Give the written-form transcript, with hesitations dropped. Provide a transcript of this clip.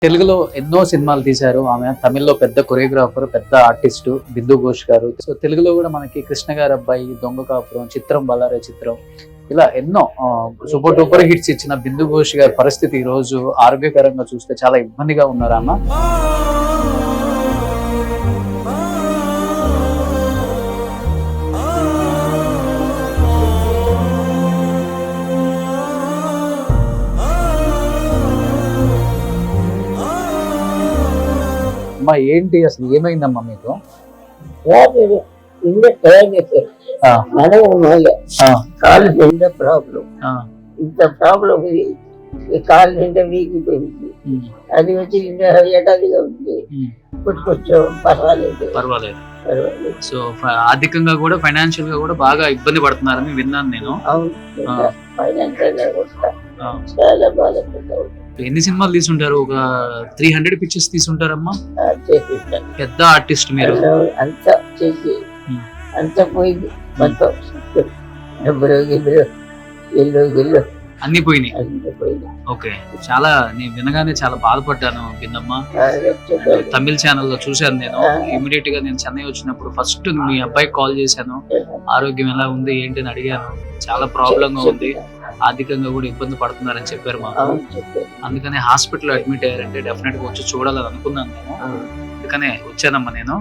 తెలుగులో ఎన్నో సినిమాలు తీశారు ఆమె. తమిళ్లో పెద్ద కొరియోగ్రాఫర్, పెద్ద ఆర్టిస్ట్ బిందు ఘోష్ గారు. సో తెలుగులో కూడా మనకి కృష్ణ గారి అబ్బాయి, దొంగ కాపురం, చిత్రం, బల్లారే చిత్రం, ఇలా ఎన్నో సూపర్ డూపర్ హిట్స్ ఇచ్చిన బిందు ఘోష్ గారి పరిస్థితి ఈ రోజు ఆరోగ్యకరంగా చూస్తే చాలా ఇబ్బందిగా ఉన్నారు అన్న. అమ్మా ఏంటి అసలు ఏమైందమ్మా మీకు? కాలు నిండా ప్రాబ్లం, ఇంత ప్రాబ్లం ఇది. కాలు నిండా వీగిపోయింది. అది వచ్చి ఇంకా ఏడాదిగా ఉంది. పుట్టుకొచ్చాం, పర్వాలేదు. సో ఆర్థికంగా కూడా, ఫైనాన్షియల్ గా కూడా బాగా ఇబ్బంది పడుతున్నారని విన్నాను నేను. అవును, ఫైనాన్షియల్ గా కూడా చాలా బాధపడ్డాం. ఎన్ని సినిమాలు తీసుంటారు? ఒక 300 పిక్చర్స్ తీసుంటారమ్మా. చేపిస్తాను, పెద్ద ఆర్టిస్ట్ మీరు. అంతా చేసి అంతా పోయింది మొత్తం. డబ్బులు గిల్లు, ఇల్లు గిల్లు అన్ని పోయినాయి. అంతా పోయింది. ఓకే, చాలా నేను వినగానే చాలా బాధపడ్డాను బిందమ్మ. తమిళ ఛానల్లో చూశాను నేను. ఇమీడియట్ గా నేను చెన్నై వచ్చినప్పుడు ఫస్ట్ మీ అబ్బాయికి కాల్ చేశాను. ఆరోగ్యం ఎలా ఉంది ఏంటి అని అడిగాను. చాలా ప్రాబ్లం గా ఉంది, ఆర్థికంగా కూడా ఇబ్బంది పడుతున్నారని చెప్పారు మాకు. అందుకనే హాస్పిటల్ అడ్మిట్ అయ్యారంటే డెఫినెట్ గా వచ్చి చూడాలని అనుకున్నాను నేను. అందుకనే వచ్చానమ్మా నేను.